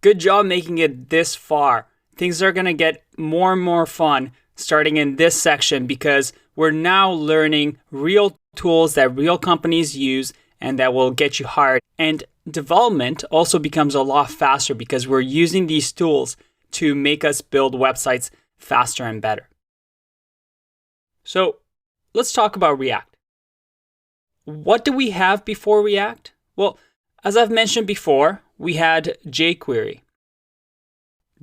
Good job making it this far. Things are going to get more and more fun starting in this section because we're now learning real tools that real companies use and that will get you hired. And development also becomes a lot faster because we're using these tools to make us build websites faster and better. So let's talk about React. What do we have before React? Well, as I've mentioned before, we had jQuery.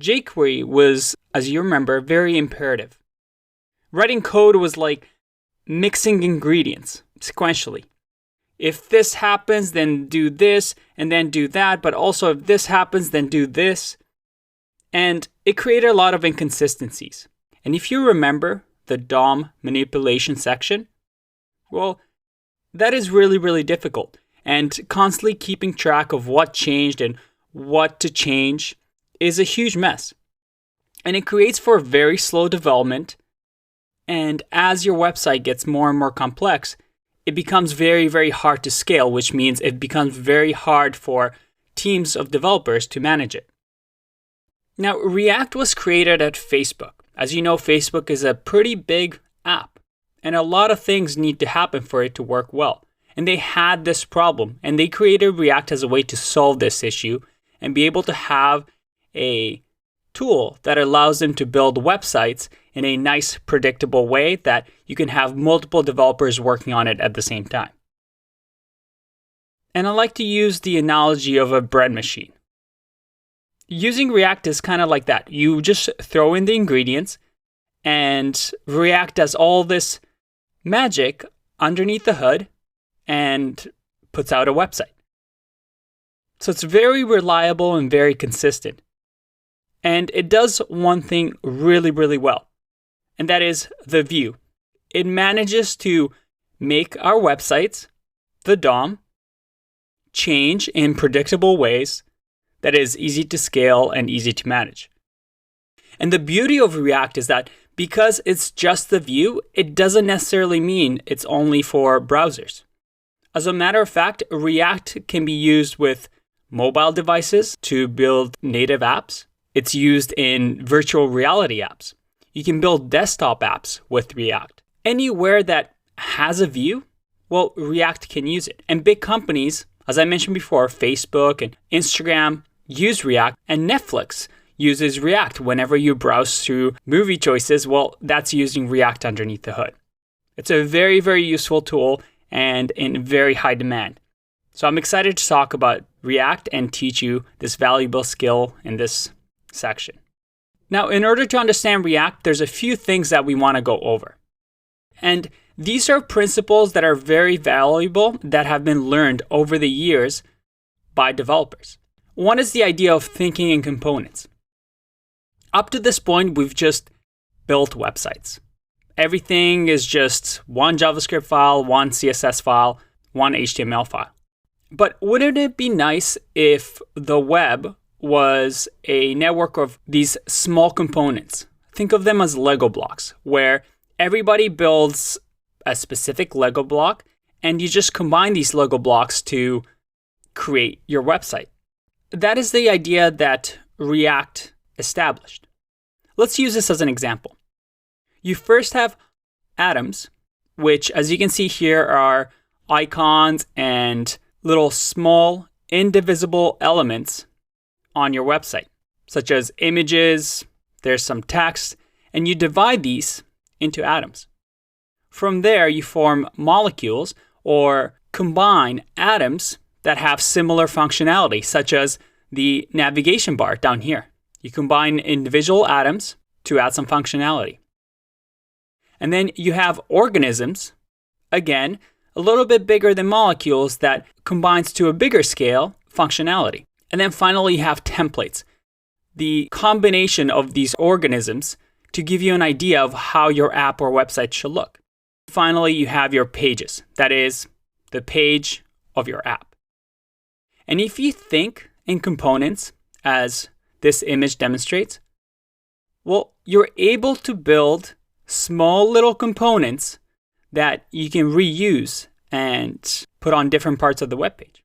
jQuery was, as you remember, very imperative. Writing code was like mixing ingredients sequentially. If this happens, then do this, and then do that, but also if this happens, then do this. And it created a lot of inconsistencies. And if you remember the DOM manipulation section, well, that is really, really difficult. And constantly keeping track of what changed and what to change is a huge mess. And it creates for very slow development. And as your website gets more and more complex, it becomes very, very hard to scale, which means it becomes very hard for teams of developers to manage it. Now, React was created at Facebook. As you know, Facebook is a pretty big app, and a lot of things need to happen for it to work well. And they had this problem, and they created React as a way to solve this issue and be able to have a tool that allows them to build websites in a nice, predictable way that you can have multiple developers working on it at the same time. And I like to use the analogy of a bread machine. Using React is kind of like that. You just throw in the ingredients, and React does all this magic underneath the hood and puts out a website. So it's very reliable and very consistent. And it does one thing really, really well, and that is the view. It manages to make our websites, the DOM, change in predictable ways that is easy to scale and easy to manage. And the beauty of React is that because it's just the view, it doesn't necessarily mean it's only for browsers. As a matter of fact, React can be used with mobile devices to build native apps. It's used in virtual reality apps. You can build desktop apps with React. Anywhere that has a view, well, React can use it. And big companies, as I mentioned before, Facebook and Instagram use React, and Netflix uses React. Whenever you browse through movie choices, well, that's using React underneath the hood. It's a very, very useful tool and in very high demand. So I'm excited to talk about React and teach you this valuable skill in this section. Now, in order to understand React, there's a few things that we want to go over. And these are principles that are very valuable that have been learned over the years by developers. One is the idea of thinking in components. Up to this point, we've just built websites. Everything is just one JavaScript file, one CSS file, one HTML file. But wouldn't it be nice if the web was a network of these small components? Think of them as Lego blocks, where everybody builds a specific Lego block, and you just combine these Lego blocks to create your website. That is the idea that React established. Let's use this as an example. You first have atoms, which, as you can see here, are icons and little small indivisible elements on your website, such as images, there's some text, and you divide these into atoms. From there, you form molecules or combine atoms that have similar functionality, such as the navigation bar down here. You combine individual atoms to add some functionality. And then you have organisms, again, a little bit bigger than molecules that combines to a bigger scale functionality. And then finally, you have templates, the combination of these organisms to give you an idea of how your app or website should look. Finally, you have your pages, that is, the page of your app. And if you think in components, as this image demonstrates, well, you're able to build small little components that you can reuse and put on different parts of the web page.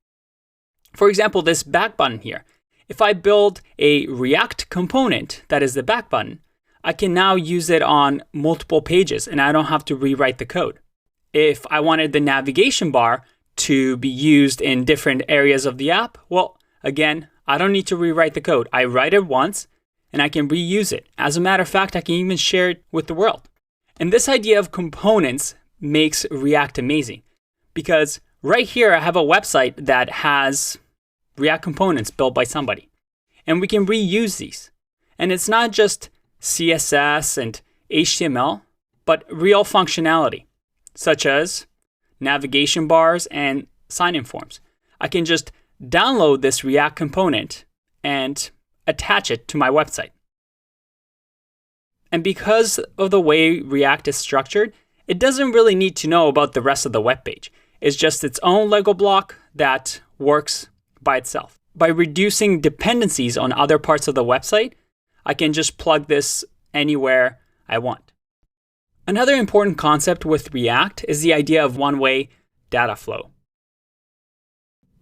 For example, this back button here, If I build a React component that is the back button, I can now use it on multiple pages and I don't have to rewrite the code. If I wanted the navigation bar to be used in different areas of the app, well, again, I don't need to rewrite the code. I write it once and I can reuse it. As a matter of fact, I can even share it with the world. And this idea of components makes React amazing because right here I have a website that has React components built by somebody. And we can reuse these. And it's not just CSS and HTML, but real functionality, such as navigation bars and sign-in forms. I can just download this React component and attach it to my website. And because of the way React is structured, it doesn't really need to know about the rest of the web page. It's just its own Lego block that works by itself. By reducing dependencies on other parts of the website, I can just plug this anywhere I want. Another important concept with React is the idea of one-way data flow.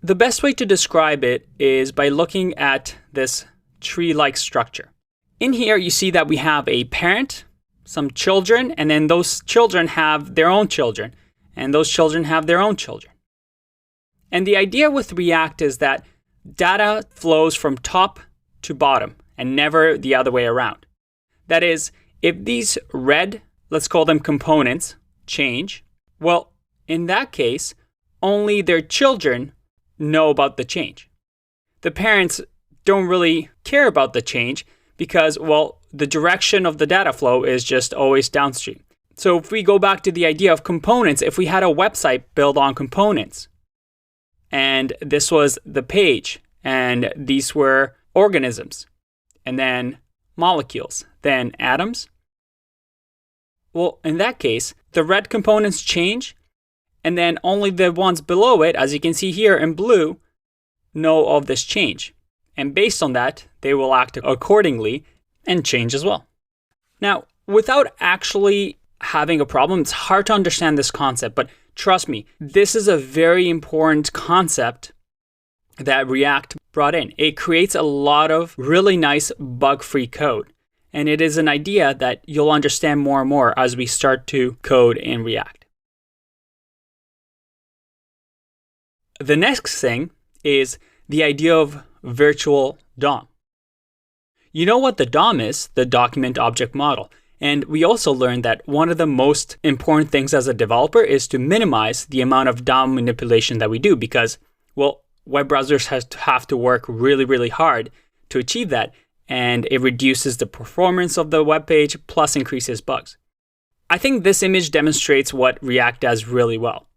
The best way to describe it is by looking at this tree-like structure. In here, you see that we have a parent, some children, and then those children have their own children, and those children have their own children. And the idea with React is that data flows from top to bottom and never the other way around. That is, if these red, let's call them components, change, well, in that case, only their children know about the change. The parents don't really care about the change because, well, the direction of the data flow is just always downstream. So if we go back to the idea of components, if we had a website built on components, and this was the page, and these were organisms, and then molecules, then atoms, well, in that case, the red components change, and then only the ones below it, as you can see here in blue, know of this change. And based on that, they will act accordingly and change as well. Now, without actually having a problem, it's hard to understand this concept, but trust me, this is a very important concept that React brought in. It creates a lot of really nice bug-free code. And it is an idea that you'll understand more and more as we start to code in React. The next thing is the idea of virtual DOM. You know what the DOM is, the document object model. And we also learned that one of the most important things as a developer is to minimize the amount of DOM manipulation that we do because, well, web browsers have to work really, really hard to achieve that. And it reduces the performance of the web page plus increases bugs. I think this image demonstrates what React does really well.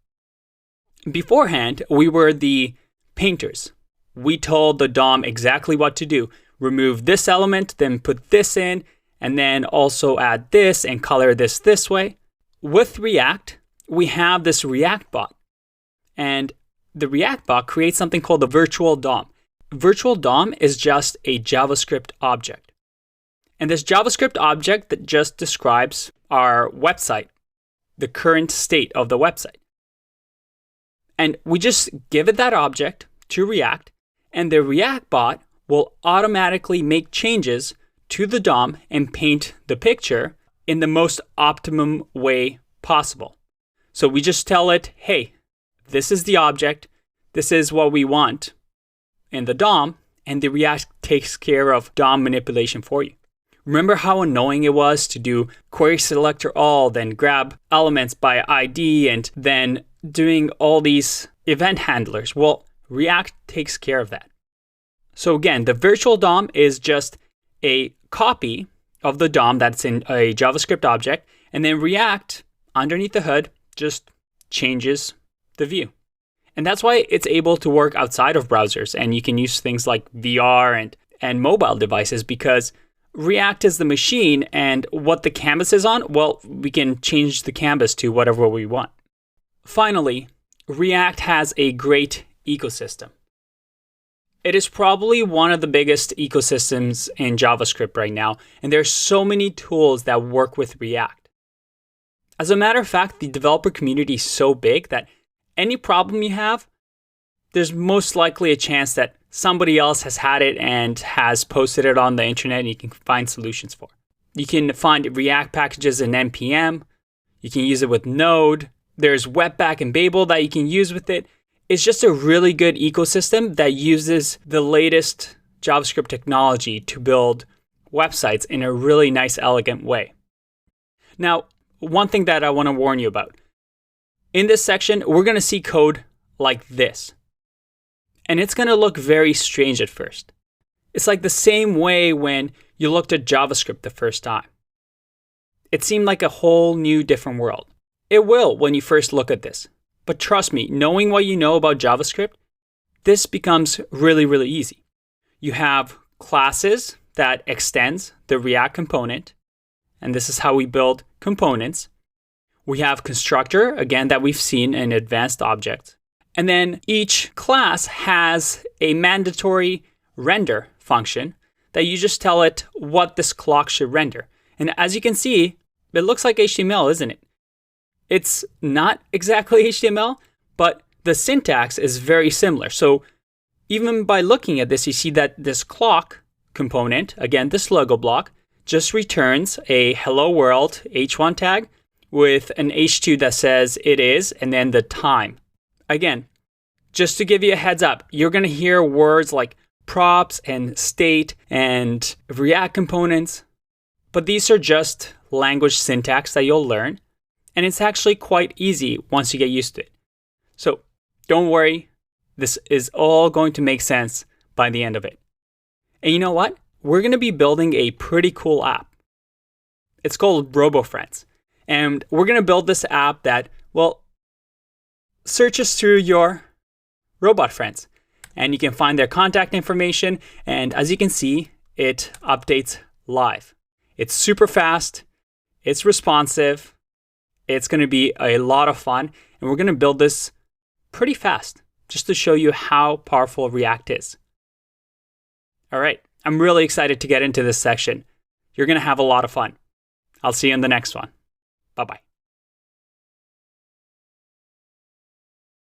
Beforehand, we were the painters. We told the DOM exactly what to do. Remove this element, then put this in, and then also add this and color this way. With React, we have this React bot. And the React bot creates something called the virtual DOM. Virtual DOM is just a JavaScript object. And this JavaScript object that just describes our website, the current state of the website. And we just give it that object to React, and the React bot will automatically make changes to the DOM and paint the picture in the most optimum way possible. So we just tell it, hey, this is the object, this is what we want in the DOM, and the React takes care of DOM manipulation for you. Remember how annoying it was to do query selector all, then grab elements by ID, and then doing all these event handlers? Well, React takes care of that. So again, the virtual DOM is just a copy of the DOM that's in a JavaScript object, and then React, underneath the hood, just changes the view. And that's why it's able to work outside of browsers, and you can use things like VR and mobile devices because React is the machine, and what the canvas is on, well, we can change the canvas to whatever we want. Finally, React has a great ecosystem. It is probably one of the biggest ecosystems in JavaScript right now, and there's so many tools that work with React. As a matter of fact, the developer community is so big that any problem you have, there's most likely a chance that somebody else has had it and has posted it on the internet and you can find solutions for. You can find React packages in NPM. You can use it with Node. There's Webpack and Babel that you can use with it. It's just a really good ecosystem that uses the latest JavaScript technology to build websites in a really nice, elegant way. Now, one thing that I want to warn you about. In this section, we're going to see code like this. And it's going to look very strange at first. It's like the same way when you looked at JavaScript the first time. It seemed like a whole new different world. It will when you first look at this. But trust me, knowing what you know about JavaScript, this becomes really, really easy. You have classes that extends the React component, and this is how we build components. We have constructor, again, that we've seen in advanced objects. And then each class has a mandatory render function that you just tell it what this clock should render. And as you can see, it looks like HTML, isn't it? It's not exactly HTML, but the syntax is very similar. So even by looking at this, you see that this clock component, again, this logo block, just returns a hello world h1 tag with an h2 that says it is, and then the time. Again, just to give you a heads up, you're going to hear words like props and state and React components, but these are just language syntax that you'll learn, and it's actually quite easy once you get used to it. So don't worry, this is all going to make sense by the end of it. And you know what? We're going to be building a pretty cool app. It's called RoboFriends. And we're going to build this app that, well, searches through your robot friends. And you can find their contact information. And as you can see, it updates live. It's super fast. It's responsive. It's going to be a lot of fun. And we're going to build this pretty fast just to show you how powerful React is. All right. I'm really excited to get into this section. You're going to have a lot of fun. I'll see you in the next one. Bye-bye.